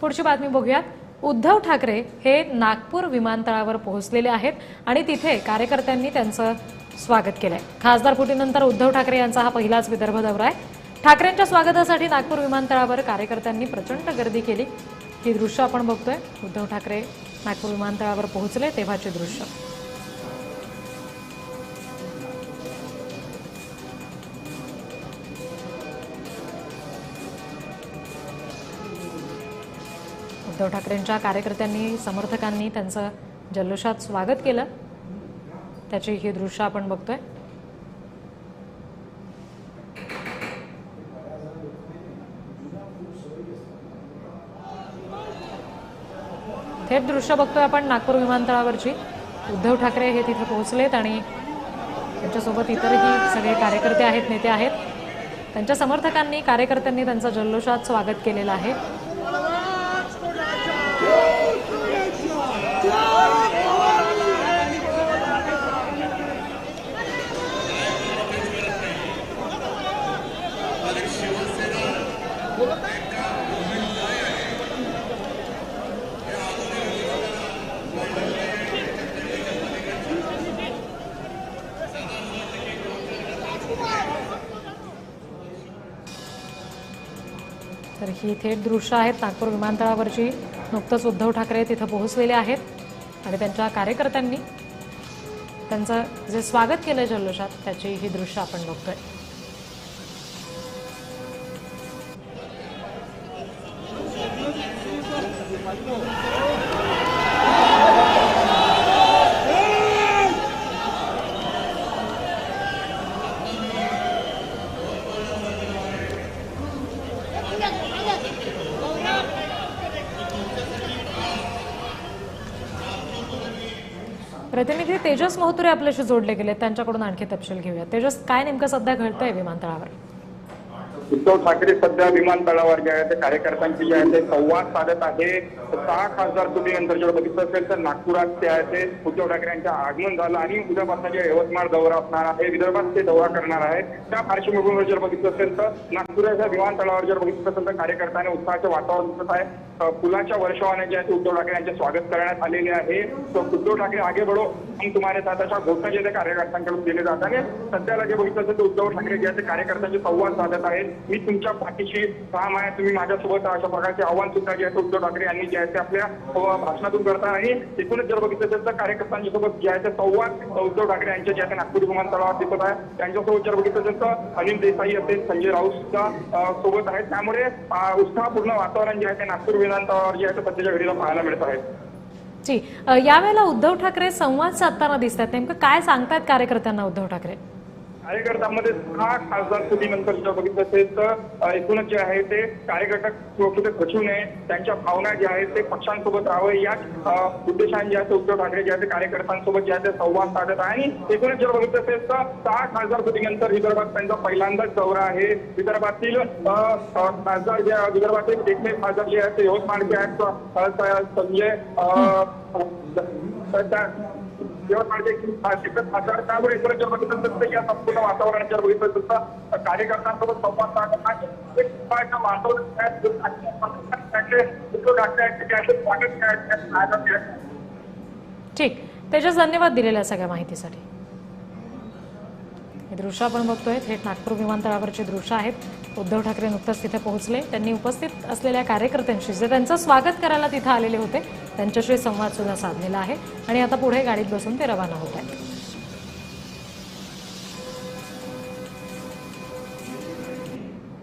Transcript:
पुढची बातमी बघूयात। उद्धव ठाकरे हे नागपूर विमानतळावर पोहोचलेले आहेत आणि तिथे कार्यकर्त्यांनी त्यांचं स्वागत केलंय। खासदार फुटीनंतर उद्धव ठाकरे यांचा हा पहिलाच विदर्भ दौरा आहे। ठाकरेंच्या स्वागतासाठी नागपूर विमानतळावर कार्यकर्त्यांनी प्रचंड गर्दी केली। ही दृश्य आपण बघतोय। उद्धव ठाकरे नागपूर विमानतळावर पोहोचले तेव्हाचे दृश्य। उद्धव ठाकरेंच्या कार्यकर्त्यांनी समर्थकांनी त्यांचं जल्लोषात स्वागत केलं, त्याची ही दृश्य आपण बघतोय। थेट दृश्य बघतोय आपण नागपूर विमानतळावरची। उद्धव ठाकरे हे तिथे पोहोचलेत आणि त्यांच्यासोबत इतरही सगळे कार्यकर्ते आहेत, नेते आहेत। त्यांच्या समर्थकांनी कार्यकर्त्यांनी त्यांचं जल्लोषात स्वागत केलेलं आहे। तर ही थेट दृश्य आहेत नागपूर विमानतळावरची। नुकतंच उद्धव ठाकरे तिथे पोहोचलेले आहेत आणि त्यांच्या कार्यकर्त्यांनी त्यांचं जे स्वागत केलं जल्लोषात, त्याची ही दृश्य आपण बघतोय। प्रतिनिधी तेजस मोहतुरे आपल्याशी जोडले गेले, त्यांच्याकडून आणखी तपशील घेऊया। तेजस, काय नेमकं सध्या घडतंय विमानतळावर? उद्धव ठाकरे सध्या विमानतळावर जे आहे ते कार्यकर्त्यांची जे आहे ते संवाद साधत आहे। 6 खासदार फुटीनंतर जर बघितलं असेल तर नागपुरात ते आहे ते उद्धव ठाकरे यांचं आगमन झालं आणि उद्यापासून जे यवतमाळ दौरा असणार आहे, विदर्भात ते दौरा करणार आहेत। त्या पार्श्वभूमीवर जर बघितलं असेल तर नागपुराच्या विमानतळावर जर बघितलं असेल तर कार्यकर्त्यांनी उत्साहाचे वातावरण दिसत आहे। फुलांच्या वर्षावाने जे आहे उद्धव ठाकरे यांचे स्वागत करण्यात आलेले आहे। तो उद्धव ठाकरे आगे बढ़ो हम तुम्हारे साथ अशा घोषणा जे कार्यकर्त्यांकडून दिले जात आहे। सध्याला जे बघितलं असेल तर उद्धव ठाकरे जे आहे कार्यकर्त्यांचे संवाद साधत आहेत। मी तुमच्या पाठीशी ठाम आहे, तुम्ही माझ्यासोबत, अशा प्रकारचे आव्हान सुद्धा जे आहे उद्धव ठाकरे यांनी जे आहे ते आपल्या भाषणातून करतात। आणि एकूणच जर बघितलं असेल तर कार्यकर्त्यांच्या सोबत जे आहे ते संवाद उद्धव ठाकरे यांचे जे आहे नागपूर विमानतळावर दिसत आहे। त्यांच्यासोबत जर बघितलं असेल तर अनिल देसाई असेल, संजय राऊत सुद्धा सोबत आहेत। त्यामुळे उत्साहपूर्ण वातावरण जे आहे ते नागपूर विमानतळावर जे आहे ते सध्याच्या घडीला पाहायला मिळत आहे। जी, यावेळेला उद्धव ठाकरे संवाद साधताना दिसतात, नेमकं काय सांगतायत कार्यकर्त्यांना उद्धव ठाकरे? कार्यकर्त्यांमध्ये 6 खासदार फुटीनंतर जर बघितलं असेल तर एकूणच जे आहे ते कार्यकर्ता कुठे खचू नये, त्यांच्या भावना ज्या आहेत ते पक्षांसोबत राहावे, याच उद्देशाने जे आहे उद्धव ठाकरे जे आहे कार्यकर्त्यांसोबत जे आहे ते संवाद साधत आहे। आणि एकूणच जर बघितलं असेल तर 6 खासदार फुटीनंतर विदर्भात त्यांचा पहिल्यांदाच दौरा आहे। विदर्भातील खासदार जे विदर्भातील एकमेव खासदार जे आहेत ते यवतमाळचे आहेत, संजय त्यामुळे जर बघितलं तर या संपूर्ण वातावरणात जर बघितलं तर कार्यकर्त्यांसोबत संवाद साधत ठीक। तेजस, धन्यवाद दिलेल्या सगळ्या माहितीसाठी। हे दृश्य आपण बघतोय थेट नागपूर विमानतळावरचे दृश्य आहेत। उद्धव ठाकरे नुकताच तिथे पोहोचले, त्यांनी उपस्थित असलेल्या कार्यकर्त्यांशी जे त्यांचं स्वागत करायला तिथे आलेले होते त्यांच्याशी संवाद सुद्धा साधलेला आहे आणि आता पुढे गाडीत बसून ते रवाना होत आहेत।